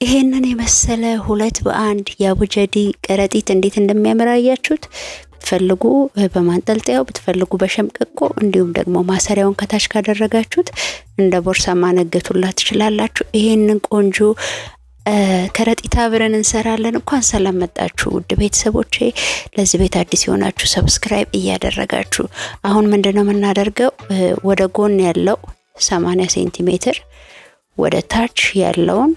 ይሄንን የመሰለ ሁለት በአንድ የአቡጀዲ ከረጢት እንዴት እንደሚያምር አያችሁት? ብትፈልጉ በማንጠልጠያው ብትፈልጉ በሸምቀቆ እንዲሁም ደግሞ ማሰሪያውን ከታች ካደረጋችሁት እንደ ቦርሳ ማነገቱላ ትችላላችሁ። ይሄንን ቆንጆ ከረጢት አብረን እንሰራለን። እንኳን ሰላም መጣችሁ ውድ ቤተሰቦቼ። ለዚህ ቤት አዲስ የሆናችሁ ሰብስክራይብ እያደረጋችሁ አሁን ምንድነው የምናደርገው? ወደ ጎን ያለው 80 ሴንቲሜትር ወደ ታች ያለውን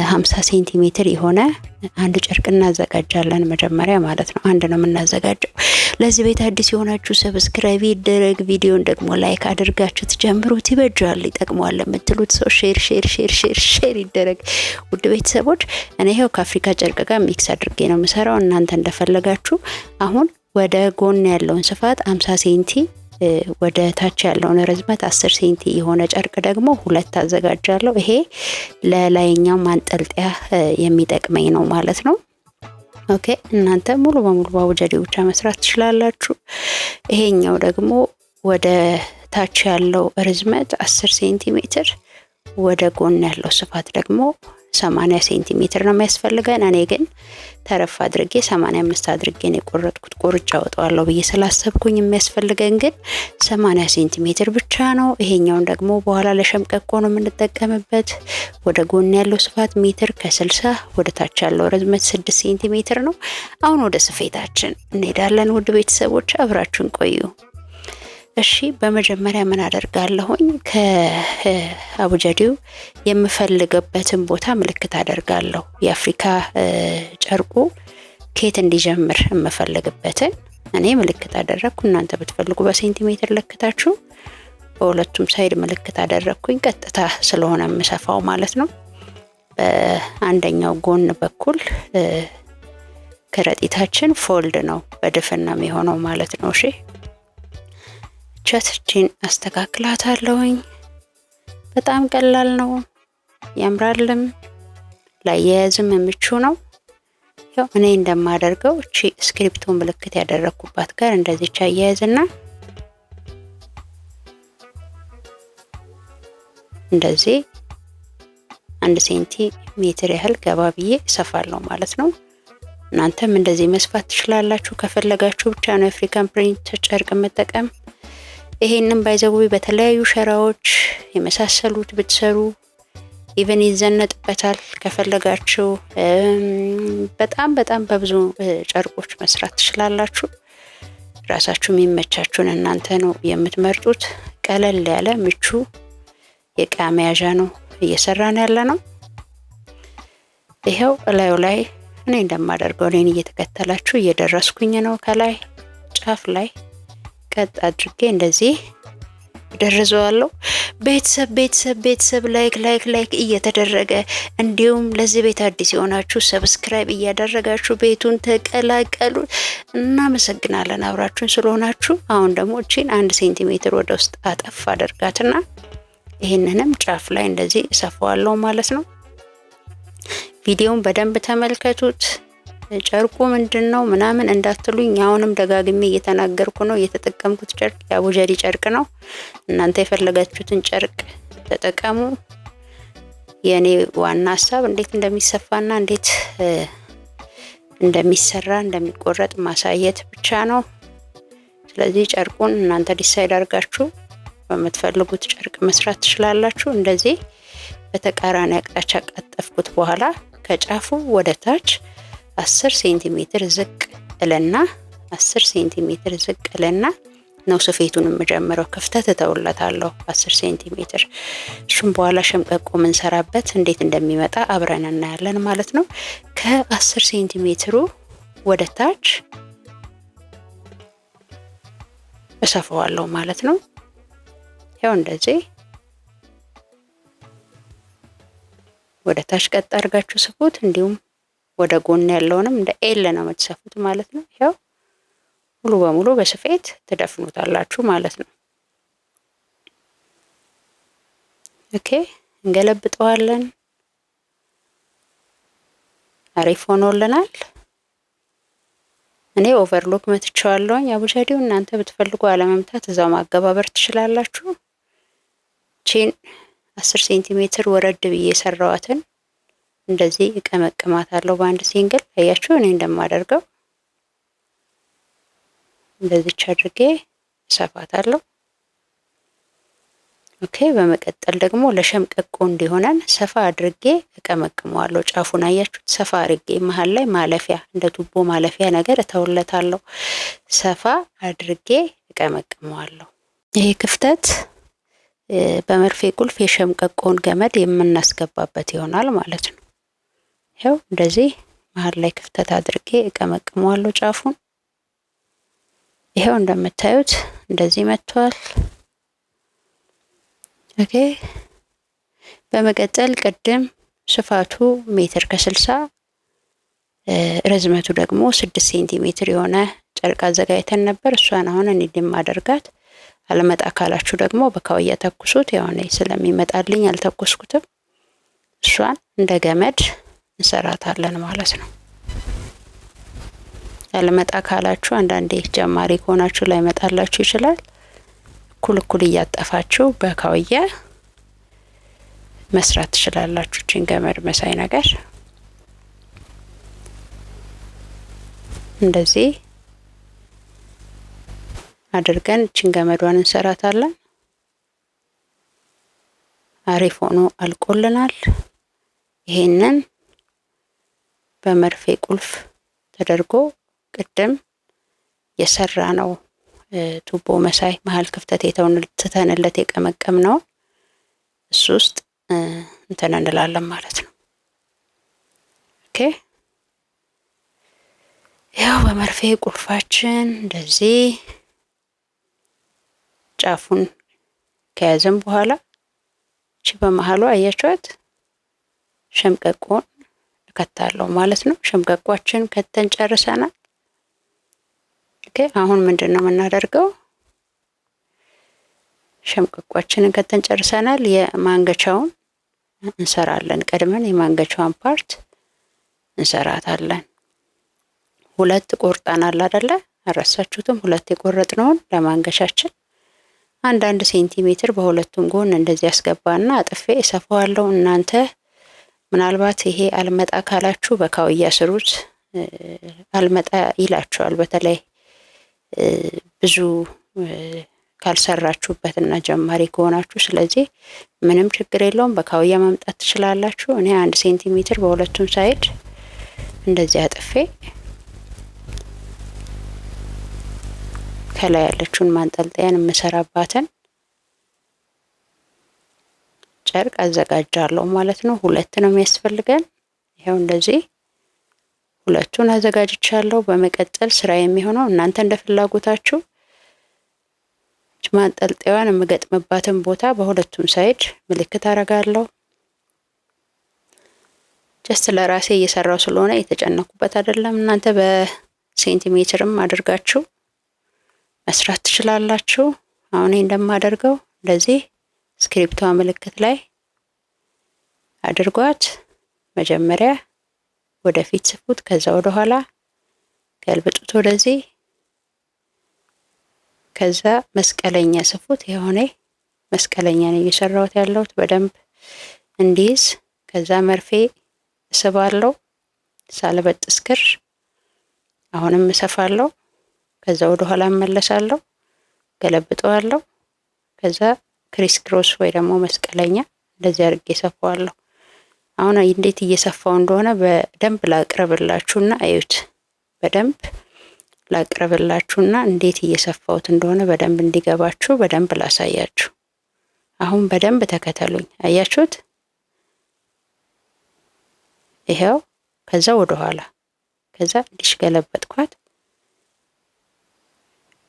50 ሴንቲሜትር የሆነ አንድ ጨርቅ እናዘጋጃለን። መጀመሪያ ማለት ነው አንድ ነው የምናዘጋጀው። ለዚህ ቤት አዲስ የሆናችሁ ሰብስክራይብ ይደረግ፣ ቪዲዮን ደግሞ ላይክ አድርጋችሁ ትጀምሩት። ይበጃል፣ ይጠቅመዋል የምትሉት ሰው ሼር ይደረግ። ውድ ቤተሰቦች እኔ ይሄው ከአፍሪካ ጨርቅ ጋር ሚክስ አድርጌ ነው የምሰራው። እናንተ እንደፈለጋችሁ። አሁን ወደ ጎን ያለውን ስፋት 50 ሴንቲ ወደ ታች ያለውን ርዝመት 10 ሴንቲ የሆነ ጨርቅ ደግሞ ሁለት አዘጋጃለሁ። ይሄ ለላይኛው ማንጠልጠያ የሚጠቅመኝ ነው ማለት ነው። ኦኬ እናንተ ሙሉ በሙሉ በአቡጀዲ ብቻ መስራት ትችላላችሁ። ይሄኛው ደግሞ ወደ ታች ያለው ርዝመት 10 ሴንቲሜትር ወደ ጎን ያለው ስፋት ደግሞ 80 ሴንቲሜትር ነው የሚያስፈልገን። እኔ ግን ተረፍ አድርጌ 85 አድርጌ ነው የቆረጥኩት። ቆርጬ አወጣዋለሁ ብዬ ስላሰብኩኝ የሚያስፈልገን ግን 80 ሴንቲሜትር ብቻ ነው። ይሄኛውን ደግሞ በኋላ ለሸምቀቆ ነው የምንጠቀምበት። ወደ ጎን ያለው ስፋት ሜትር ከ60 ወደ ታች ያለው ርዝመት 6 ሴንቲሜትር ነው። አሁን ወደ ስፌታችን እንሄዳለን። ውድ ቤተሰቦች አብራችሁን ቆዩ። እሺ በመጀመሪያ ምን አደርጋለሁኝ? ከአቡጀዲው የምፈልገበትን ቦታ ምልክት አደርጋለሁ። የአፍሪካ ጨርቁ ከየት እንዲጀምር የምፈልግበትን እኔ ምልክት አደረግኩ። እናንተ ብትፈልጉ በሴንቲሜትር ለክታችሁ በሁለቱም ሳይድ ምልክት አደረግኩኝ። ቀጥታ ስለሆነ የምሰፋው ማለት ነው። በአንደኛው ጎን በኩል ከረጢታችን ፎልድ ነው፣ በድፍን ነው የሚሆነው ማለት ነው። እሺ ቸትችን አስተካክላታለሁኝ። በጣም ቀላል ነው፣ ያምራልም፣ ላያያዝም ምቹ ነው። ያው እኔ እንደማደርገው እቺ ስክሪፕቶ ምልክት ያደረኩባት ጋር እንደዚህ አያያዝና እንደዚህ 1 ሴንቲሜትር ያህል ገባ ብዬ እሰፋለሁ ማለት ነው። እናንተም እንደዚህ መስፋት ትችላላችሁ። ከፈለጋችሁ ብቻ ነው የአፍሪካን ፕሪንት ጨርቅ መጠቀም። ይሄንን ባይዘው በተለያዩ ሸራዎች የመሳሰሉት ብትሰሩ ኢቨን ይዘነጥበታል። ከፈለጋችሁ በጣም በብዙ ጨርቆች መስራት ትችላላችሁ። ራሳችሁ የሚመቻችሁን እናንተ ነው የምትመርጡት። ቀለል ያለ ምቹ የዕቃ መያዣ ነው እየሰራን ያለ ነው። ይሄው እላዩ ላይ እኔ እንደማደርገው እኔን እየተከተላችሁ እየደረስኩኝ ነው። ከላይ ጫፍ ላይ ቀጥ አድርጌ እንደዚህ ደርዘዋለሁ። ቤተሰብ ላይክ እየተደረገ እንዲሁም ለዚህ ቤት አዲስ የሆናችሁ ሰብስክራይብ እያደረጋችሁ ቤቱን ተቀላቀሉ። እናመሰግናለን አብራችሁን ስለሆናችሁ። አሁን ደግሞ እቺን 1 ሴንቲሜትር ወደ ውስጥ አጠፍ አደርጋትና ይሄንንም ጫፍ ላይ እንደዚህ እሰፋዋለሁ ማለት ነው። ቪዲዮውን በደንብ ተመልከቱት። ጨርቁ ምንድነው ምናምን እንዳትሉኝ፣ አሁንም ደጋግሜ እየተናገርኩ ነው። የተጠቀምኩት ጨርቅ የአቡጀዲ ጨርቅ ነው። እናንተ የፈለጋችሁትን ጨርቅ ተጠቀሙ። የኔ ዋና ሀሳብ እንዴት እንደሚሰፋና እንዴት እንደሚሰራ እንደሚቆረጥ ማሳየት ብቻ ነው። ስለዚህ ጨርቁን እናንተ ዲሳይድ አድርጋችሁ በምትፈልጉት ጨርቅ መስራት ትችላላችሁ። እንደዚህ በተቃራኒ አቅጣጫ ቀጠፍኩት በኋላ ከጫፉ ወደ ታች 10 ሴንቲሜትር ዝቅ እልና 10 ሴንቲሜትር ዝቅ እልና ነው ስፌቱን የምጀምረው። ክፍተት እተውለታለሁ 10 ሴንቲሜትር። እሱም በኋላ ሸምቀቆ የምንሰራበት እንዴት እንደሚመጣ አብረን እናያለን ማለት ነው። ከ10 ሴንቲሜትሩ ወደ ታች እሰፋዋለሁ ማለት ነው። ያው እንደዚህ ወደ ታች ቀጥ አድርጋችሁ ስፉት። እንዲሁም ወደ ጎን ያለውንም እንደ ኤል ነው የምትሰፉት ማለት ነው። ያው ሙሉ በሙሉ በስፌት ትደፍኑታላችሁ ማለት ነው። ኦኬ እንገለብጠዋለን። አሪፍ ሆኖልናል። እኔ ኦቨርሎክ መትቻለሁ አቡጀዲው። እናንተ ብትፈልጉ አለመምታት እዛው ማገባበር ትችላላችሁ። ቺን 10 ሴንቲሜትር ወረድ ብዬ ሰራዋትን እንደዚህ እቀመቅማታለሁ በአንድ ሲንግል። አያችሁ እኔ እንደማደርገው እንደዚች አድርጌ እሰፋታለሁ። ኦኬ። በመቀጠል ደግሞ ለሸምቀቆ እንዲሆነን ሰፋ አድርጌ እቀመቅመዋለሁ። ጫፉን አያችሁት? ሰፋ አድርጌ መሀል ላይ ማለፊያ እንደ ቱቦ ማለፊያ ነገር እተውለታለሁ። ሰፋ አድርጌ እቀመቅመዋለሁ። ይሄ ክፍተት በመርፌ ቁልፍ የሸምቀቆውን ገመድ የምናስገባበት ይሆናል ማለት ነው። ይኸው እንደዚህ መሀል ላይ ክፍተት አድርጌ እቀመቅመዋለሁ ጫፉን። ይኸው እንደምታዩት እንደዚህ መጥቷል። ኦኬ። በመቀጠል ቅድም ስፋቱ ሜትር ከ60 ርዝመቱ ደግሞ 6 ሴንቲሜትር የሆነ ጨርቅ አዘጋጅተን ነበር። እሷን አሁን እኔ እንደማደርጋት አለመጣ ካላችሁ ደግሞ በካውያ ተኩሱት። ያው እኔ ስለሚመጣልኝ አልተኩስኩትም። እሷን እንደ ገመድ እንሰራታለን ማለት ነው። አለመጣ ካላችሁ አንዳንዴ ጀማሪ ከሆናችሁ ላይ መጣላችሁ ይችላል። እኩል እኩል እያጠፋችሁ በካውያ መስራት ትችላላችሁ። እቺን ገመድ መሳይ ነገር እንደዚህ አድርገን እቺን ገመዷን እንሰራታለን። አሪፍ ሆኖ አልቆልናል። ይሄንን በመርፌ ቁልፍ ተደርጎ ቅድም የሰራ ነው ቱቦ መሳይ መሀል ክፍተት የተተንለት የቀመቀም ነው እሱ ውስጥ እንትን እንላለን ማለት ነው። ኦኬ። ያው በመርፌ ቁልፋችን እንደዚህ ጫፉን ከያዘን በኋላ እቺ በመሃሉ አያችኋት ሸምቀቆን እከታለሁ ማለት ነው። ሸምቀቋችን ከተን ጨርሰናል። ኦኬ። አሁን ምንድነው የምናደርገው? ሸምቀቋችንን ከተን ጨርሰናል። የማንገቻውን እንሰራለን። ቀድመን የማንገቻውን ፓርት እንሰራታለን። ሁለት ቆርጠናል አይደለ? አረሳችሁትም? ሁለት የቆረጥነውን ለማንገቻችን አንድ ሴንቲሜትር በሁለቱም ጎን እንደዚህ ያስገባና አጥፌ እሰፋዋለሁ። እናንተ ምናልባት ይሄ አልመጣ ካላችሁ በካውያ ስሩት። አልመጣ ይላችኋል። በተለይ ብዙ ካልሰራችሁበትና ጀማሪ ከሆናችሁ። ስለዚህ ምንም ችግር የለውም፣ በካውያ ማምጣት ትችላላችሁ። እኔ 1 ሴንቲሜትር በሁለቱም ሳይድ እንደዚህ አጥፌ ከላይ ያለችውን ማንጠልጠያን የምሰራባትን ጨርቅ አዘጋጃለሁ ማለት ነው። ሁለት ነው የሚያስፈልገን። ይሄው እንደዚህ ሁለቱን አዘጋጅቻለሁ። በመቀጠል ስራ የሚሆነው እናንተ እንደ ፍላጎታችሁ ማንጠልጠያዋን የምገጥምባትን ቦታ በሁለቱም ሳይድ ምልክት አረጋለሁ። ጀስት ለራሴ እየሰራው ስለሆነ የተጨነኩበት አይደለም። እናንተ በሴንቲሜትርም አድርጋችሁ መስራት ትችላላችሁ። አሁን እንደማደርገው እንደዚህ ስክሪፕቷ ምልክት ላይ አድርጓት። መጀመሪያ ወደፊት ስፉት፣ ከዛ ወደ ኋላ ገልብጡት ወደዚህ፣ ከዛ መስቀለኛ ስፉት። የሆነ መስቀለኛ ነው እየሰራሁት ያለሁት በደንብ እንዲይዝ። ከዛ መርፌ እስባለሁ ሳልበጥስ ክር። አሁንም እሰፋለሁ። ከዛ ወደ ኋላ እመለሳለሁ፣ ገለብጠዋለሁ። ከዛ ክሪስ ክሮስ ወይ ደግሞ መስቀለኛ እንደዚህ አድርጌ እሰፋዋለሁ። አሁን እንዴት እየሰፋው እንደሆነ በደንብ ላቅርብላችሁና አዩት። በደንብ ላቅርብላችሁና እንዴት እየሰፋውት እንደሆነ በደንብ እንዲገባችሁ በደንብ ላሳያችሁ። አሁን በደንብ ተከተሉኝ። አያችሁት? ይሄው ከዛ ወደ ኋላ ከዛ እንዲሽ ገለበጥኳት።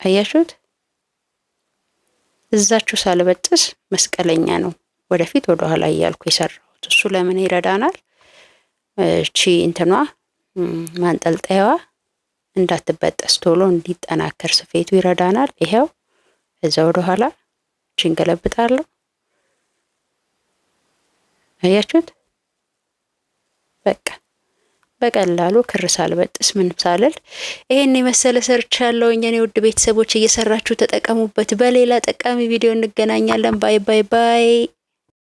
አያችሁት? እዛችሁ ሳልበጥስ መስቀለኛ ነው ወደፊት ወደ ኋላ እያልኩ የሰራሁት። እሱ ለምን ይረዳናል? እቺ እንትኗ ማንጠልጠያዋ እንዳትበጠስ ቶሎ እንዲጠናከር ስፌቱ ይረዳናል። ይሄው እዛ ወደ ኋላ እቺን ገለብጣለሁ። አያችሁት? በቃ በቀላሉ ክር ሳልበጥስ ምን ሳልል ይሄን የመሰለ ሰርቻለሁ። የኔ ውድ ቤተሰቦች እየሰራችሁ ተጠቀሙበት። በሌላ ጠቃሚ ቪዲዮ እንገናኛለን። ባይ ባይ ባይ።